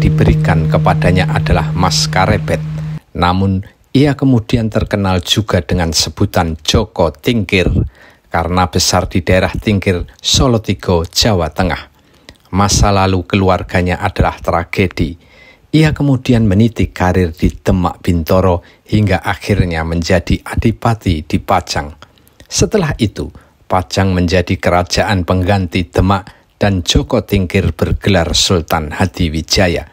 diberikan kepadanya adalah Mas Karebet. Namun ia kemudian terkenal juga dengan sebutan Joko Tingkir karena besar di daerah Tingkir, Solotigo, Jawa Tengah. Masa lalu keluarganya adalah tragedi. Ia kemudian meniti karir di Demak Bintoro hingga akhirnya menjadi adipati di Pajang. Setelah itu, Pajang menjadi kerajaan pengganti Demak dan Joko Tingkir bergelar Sultan Hadiwijaya.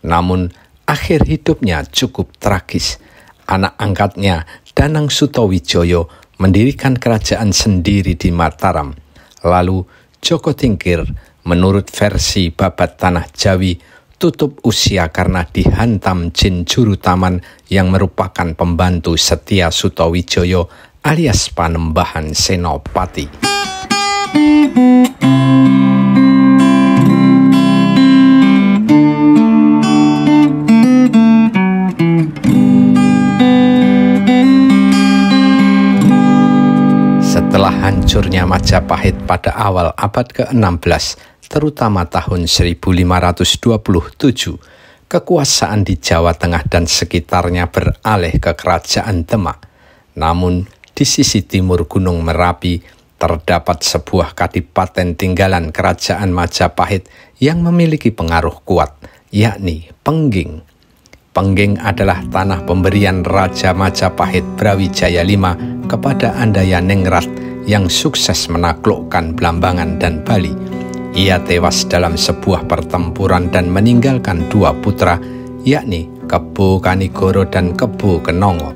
Namun, akhir hidupnya cukup tragis. Anak angkatnya, Danang Sutawijoyo, mendirikan kerajaan sendiri di Mataram. Lalu, Joko Tingkir, menurut versi Babat Tanah Jawi, tutup usia karena dihantam jin juru taman yang merupakan pembantu setia Sutawijoyo alias Panembahan Senopati. Setelah hancurnya Majapahit pada awal abad ke-16, terutama tahun 1527, kekuasaan di Jawa Tengah dan sekitarnya beralih ke Kerajaan Demak. Namun, di sisi timur Gunung Merapi, terdapat sebuah kadipaten tinggalan Kerajaan Majapahit yang memiliki pengaruh kuat, yakni Pengging. Pengging adalah tanah pemberian Raja Majapahit Brawijaya V kepada Andayaningrat yang sukses menaklukkan Blambangan dan Bali. Ia tewas dalam sebuah pertempuran dan meninggalkan dua putra, yakni Kebo Kanigoro dan Kebo Kenongo.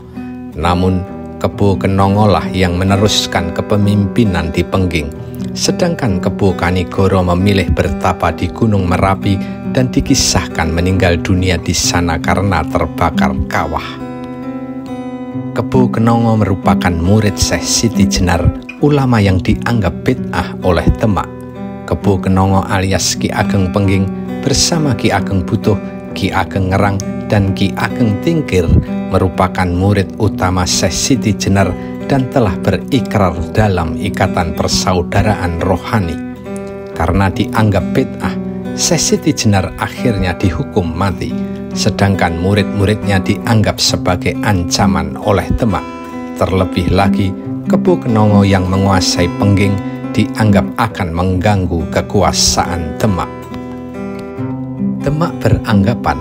Namun, Kebo Kenongo lah yang meneruskan kepemimpinan di Pengging, sedangkan Kebo Kanigoro memilih bertapa di Gunung Merapi dan dikisahkan meninggal dunia di sana karena terbakar kawah. Kebo Kenongo merupakan murid Syekh Siti Jenar, ulama yang dianggap bid'ah oleh Demak. Kebo Kenongo alias Ki Ageng Pengging bersama Ki Ageng Butuh, Ki Ageng Ngerang, dan Ki Ageng Tingkir merupakan murid utama Syekh Siti Jenar dan telah berikrar dalam ikatan persaudaraan rohani. Karena dianggap bid'ah, Syekh Siti Jenar akhirnya dihukum mati, sedangkan murid-muridnya dianggap sebagai ancaman oleh Demak. Terlebih lagi, Kebo Kenongo yang menguasai Pengging dianggap akan mengganggu kekuasaan Demak. Demak beranggapan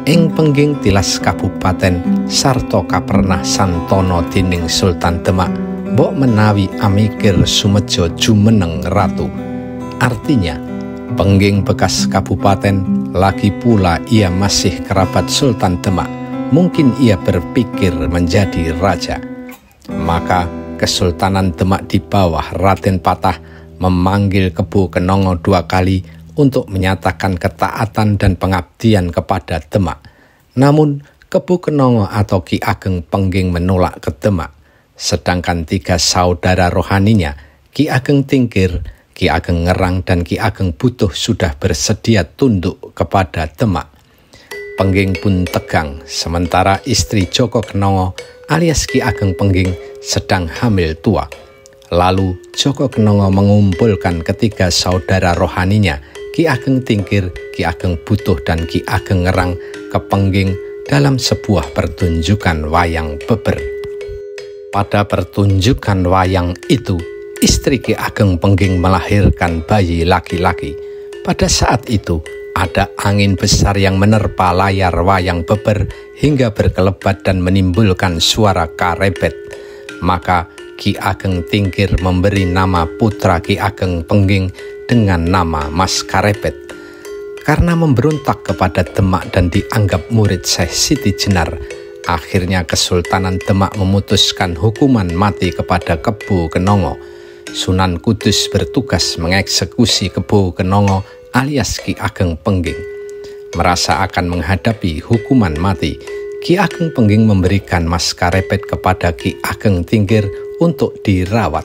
ing Pengging tilas kabupaten sarta kapernah santono dening Sultan Demak, mbok menawi amikir sumejo jumeneng ratu. Artinya, Pengging bekas kabupaten, lagi pula ia masih kerabat Sultan Demak, mungkin ia berpikir menjadi raja. Maka Kesultanan Demak di bawah Raden Patah memanggil Kebo Kenongo 2 kali untuk menyatakan ketaatan dan pengabdian kepada Demak. Namun Kebo Kenongo atau Ki Ageng Pengging menolak ke Demak, sedangkan 3 saudara rohaninya, Ki Ageng Tingkir, Ki Ageng Ngerang, dan Ki Ageng Butuh sudah bersedia tunduk kepada Demak. Pengging pun tegang, sementara istri Joko Kenongo alias Ki Ageng Pengging sedang hamil tua. Lalu Joko Kenongo mengumpulkan ketiga saudara rohaninya, Ki Ageng Tingkir, Ki Ageng Butuh, dan Ki Ageng Ngerang ke Pengging dalam sebuah pertunjukan wayang beber. Pada pertunjukan wayang itu, istri Ki Ageng Pengging melahirkan bayi laki-laki. Pada saat itu, ada angin besar yang menerpa layar wayang beber hingga berkelebat dan menimbulkan suara karebet. Maka Ki Ageng Tingkir memberi nama putra Ki Ageng Pengging dengan nama Mas Karebet. Karena memberontak kepada Demak dan dianggap murid Syekh Siti Jenar, akhirnya Kesultanan Demak memutuskan hukuman mati kepada Kebo Kenongo. Sunan Kudus bertugas mengeksekusi Kebo Kenongo alias Ki Ageng Pengging. Merasa akan menghadapi hukuman mati, Ki Ageng Pengging memberikan Mas Karebet kepada Ki Ageng Tingkir untuk dirawat.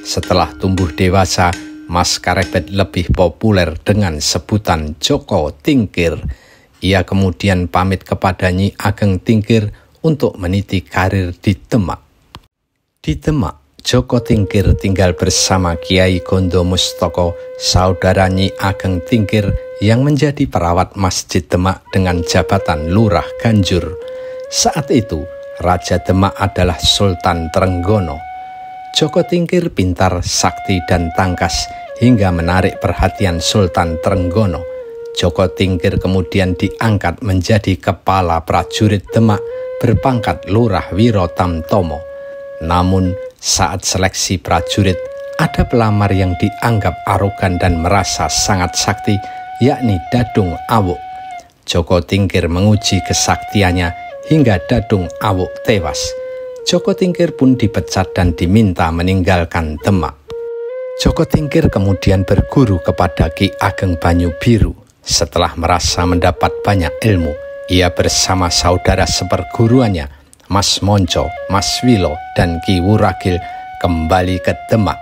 Setelah tumbuh dewasa, Mas Karebet lebih populer dengan sebutan Joko Tingkir. Ia kemudian pamit kepada Nyi Ageng Tingkir untuk meniti karir di Demak. Di Demak, Joko Tingkir tinggal bersama Kiai Gondo Mustoko, saudara Nyi Ageng Tingkir yang menjadi perawat Masjid Demak dengan jabatan Lurah Ganjur. Saat itu, Raja Demak adalah Sultan Trenggono. Joko Tingkir pintar, sakti, dan tangkas hingga menarik perhatian Sultan Trenggono. Joko Tingkir kemudian diangkat menjadi kepala prajurit Demak berpangkat Lurah Wiro Tamtomo. Namun, saat seleksi prajurit, ada pelamar yang dianggap arogan dan merasa sangat sakti, yakni Dadung Awuk. Joko Tingkir menguji kesaktiannya hingga Dadung Awuk tewas. Joko Tingkir pun dipecat dan diminta meninggalkan Demak. Joko Tingkir kemudian berguru kepada Ki Ageng Banyu Biru. Setelah merasa mendapat banyak ilmu, ia bersama saudara seperguruannya, Mas Monco, Mas Wilo, dan Ki Wuragil kembali ke Demak.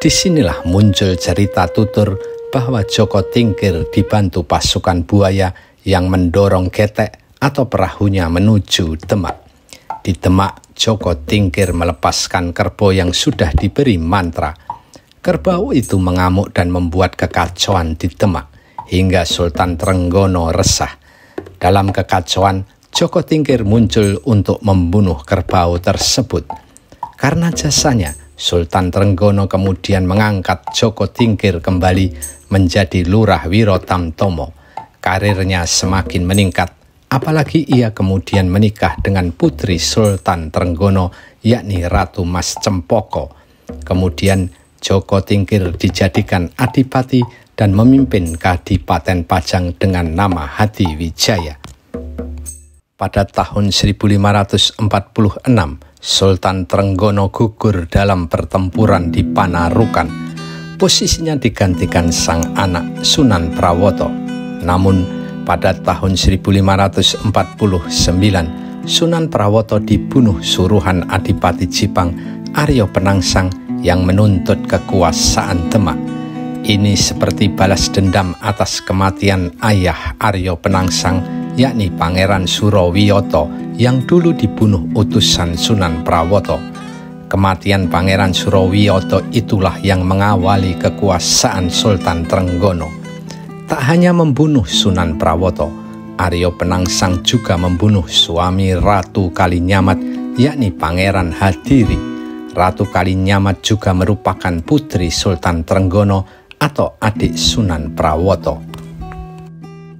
Disinilah muncul cerita tutur bahwa Joko Tingkir dibantu pasukan buaya yang mendorong getek atau perahunya menuju Demak. Di Demak, Joko Tingkir melepaskan kerbau yang sudah diberi mantra. Kerbau itu mengamuk dan membuat kekacauan di Demak, hingga Sultan Trenggono resah. Dalam kekacauan, Joko Tingkir muncul untuk membunuh kerbau tersebut. Karena jasanya, Sultan Trenggono kemudian mengangkat Joko Tingkir kembali menjadi Lurah Wiro Tamtomo. Karirnya semakin meningkat, apalagi ia kemudian menikah dengan putri Sultan Trenggono, yakni Ratu Mas Cempoko. Kemudian Joko Tingkir dijadikan adipati dan memimpin Kadipaten Pajang dengan nama Hadiwijaya. Pada tahun 1546, Sultan Trenggono gugur dalam pertempuran di Panarukan. Posisinya digantikan sang anak Sunan Prawoto. Namun, pada tahun 1549, Sunan Prawoto dibunuh suruhan Adipati Jipang Aryo Penangsang yang menuntut kekuasaan Demak. Ini seperti balas dendam atas kematian ayah Aryo Penangsang, yakni Pangeran Surowiyoto yang dulu dibunuh utusan Sunan Prawoto. Kematian Pangeran Surowiyoto itulah yang mengawali kekuasaan Sultan Trenggono. Tak hanya membunuh Sunan Prawoto, Aryo Penangsang juga membunuh suami Ratu Kalinyamat, yakni Pangeran Hadiri. Ratu Kalinyamat juga merupakan putri Sultan Trenggono atau adik Sunan Prawoto.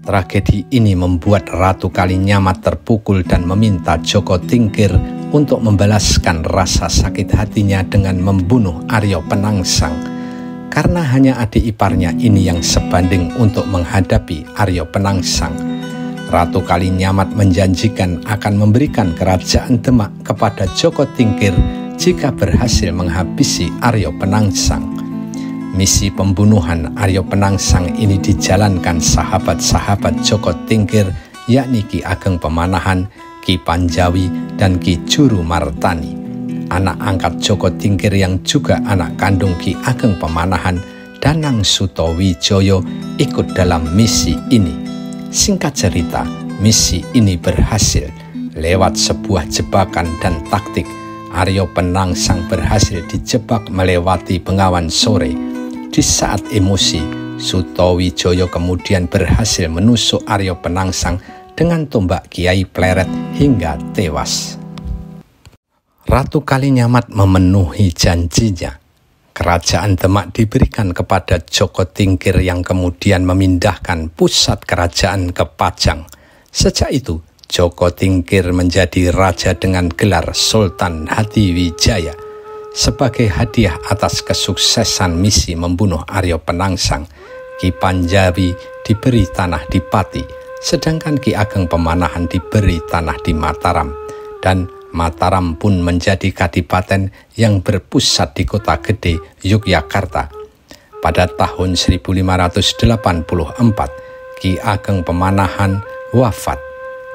Tragedi ini membuat Ratu Kalinyamat terpukul dan meminta Joko Tingkir untuk membalaskan rasa sakit hatinya dengan membunuh Aryo Penangsang. Karena hanya adik iparnya ini yang sebanding untuk menghadapi Aryo Penangsang, Ratu Kalinyamat menjanjikan akan memberikan kerajaan Demak kepada Joko Tingkir jika berhasil menghabisi Aryo Penangsang. Misi pembunuhan Aryo Penangsang ini dijalankan sahabat-sahabat Joko Tingkir, yakni Ki Ageng Pemanahan, Ki Panjawi, dan Ki Juru Martani. Anak angkat Joko Tingkir yang juga anak kandung Ki Ageng Pemanahan, Danang Sutawijoyo, ikut dalam misi ini. Singkat cerita, misi ini berhasil. Lewat sebuah jebakan dan taktik, Aryo Penangsang berhasil dijebak melewati Bengawan Sore. Di saat emosi, Sutawijoyo kemudian berhasil menusuk Aryo Penangsang dengan tombak Kiai Pleret hingga tewas. Ratu Kalinyamat memenuhi janjinya. Kerajaan Demak diberikan kepada Joko Tingkir yang kemudian memindahkan pusat kerajaan ke Pajang. Sejak itu, Joko Tingkir menjadi raja dengan gelar Sultan Hadiwijaya. Sebagai hadiah atas kesuksesan misi membunuh Aryo Penangsang, Ki Panjawi diberi tanah di Pati, sedangkan Ki Ageng Pemanahan diberi tanah di Mataram, dan Mataram pun menjadi kadipaten yang berpusat di kota gede Yogyakarta. Pada tahun 1584, Ki Ageng Pemanahan wafat.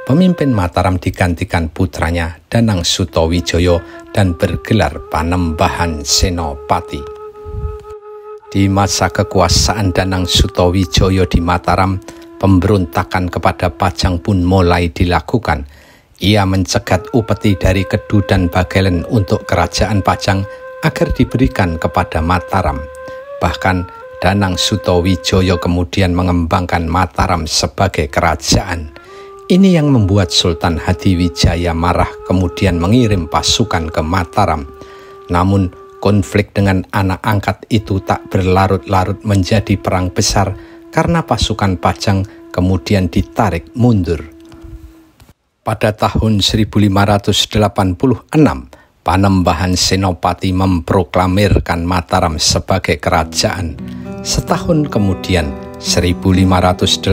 Pemimpin Mataram digantikan putranya Danang Sutawijoyo dan bergelar Panembahan Senopati. Di masa kekuasaan Danang Sutawijoyo di Mataram, pemberontakan kepada Pajang pun mulai dilakukan. Ia mencegat upeti dari Kedu dan Bagelen untuk kerajaan Pajang agar diberikan kepada Mataram. Bahkan Danang Sutawijaya kemudian mengembangkan Mataram sebagai kerajaan. Ini yang membuat Sultan Hadiwijaya marah kemudian mengirim pasukan ke Mataram. Namun konflik dengan anak angkat itu tak berlarut-larut menjadi perang besar karena pasukan Pajang kemudian ditarik mundur. Pada tahun 1586, Panembahan Senopati memproklamirkan Mataram sebagai kerajaan. Setahun kemudian, 1587,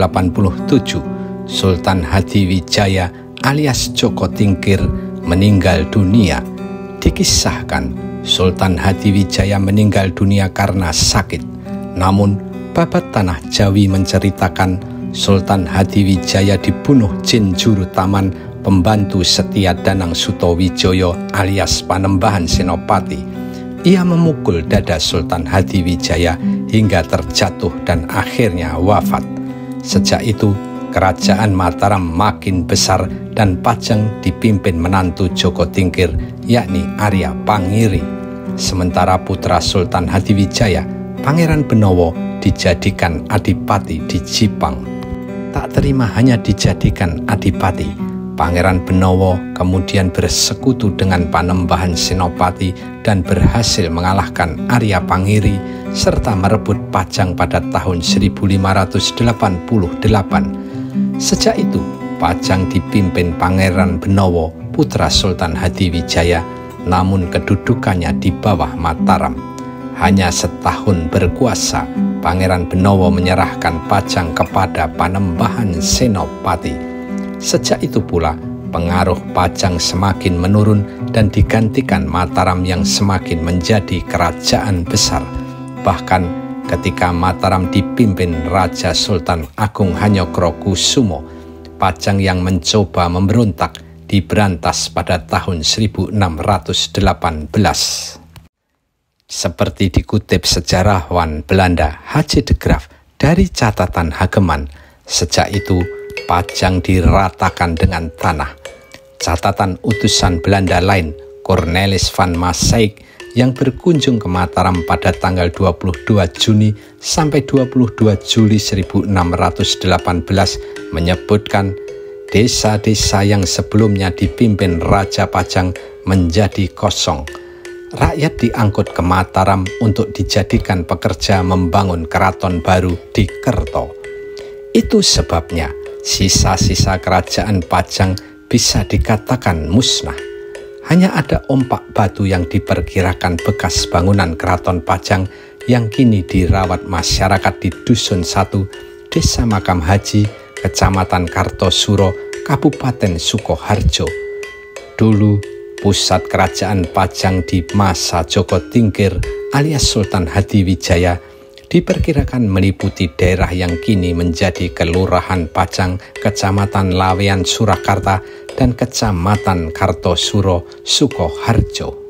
Sultan Hadiwijaya alias Joko Tingkir meninggal dunia. Dikisahkan Sultan Hadiwijaya meninggal dunia karena sakit. Namun, Babat Tanah Jawi menceritakan Sultan Hadiwijaya dibunuh Jin Juru Taman, pembantu setia Danang Sutawijaya alias Panembahan Senopati. Ia memukul dada Sultan Hadiwijaya hingga terjatuh dan akhirnya wafat. Sejak itu, kerajaan Mataram makin besar dan Pajang dipimpin menantu Joko Tingkir, yakni Arya Pangiri. Sementara putra Sultan Hadiwijaya, Pangeran Benowo, dijadikan adipati di Jipang. Tak terima hanya dijadikan adipati, Pangeran Benowo kemudian bersekutu dengan Panembahan Senopati dan berhasil mengalahkan Arya Pangiri serta merebut Pajang pada tahun 1588. Sejak itu, Pajang dipimpin Pangeran Benowo, putra Sultan Hadiwijaya, namun kedudukannya di bawah Mataram. Hanya setahun berkuasa, Pangeran Benowo menyerahkan Pajang kepada Panembahan Senopati. Sejak itu pula, pengaruh Pajang semakin menurun dan digantikan Mataram yang semakin menjadi kerajaan besar. Bahkan ketika Mataram dipimpin Raja Sultan Agung Hanyokrokusumo, Pajang yang mencoba memberontak diberantas pada tahun 1618. Seperti dikutip sejarawan Belanda H.C. de Graaf dari catatan Hageman, sejak itu Pajang diratakan dengan tanah. Catatan utusan Belanda lain, Cornelis van Maaseik, yang berkunjung ke Mataram pada tanggal 22 Juni sampai 22 Juli 1618 menyebutkan desa-desa yang sebelumnya dipimpin Raja Pajang menjadi kosong. Rakyat diangkut ke Mataram untuk dijadikan pekerja membangun keraton baru di Kerto. Itu sebabnya sisa-sisa kerajaan Pajang bisa dikatakan musnah. Hanya ada ompak batu yang diperkirakan bekas bangunan keraton Pajang yang kini dirawat masyarakat di Dusun 1, Desa Makam Haji, Kecamatan Kartosuro, Kabupaten Sukoharjo. Dulu pusat kerajaan Pajang di masa Joko Tingkir alias Sultan Hadiwijaya diperkirakan meliputi daerah yang kini menjadi Kelurahan Pajang, Kecamatan Lawean Surakarta, dan Kecamatan Kartosuro, Sukoharjo.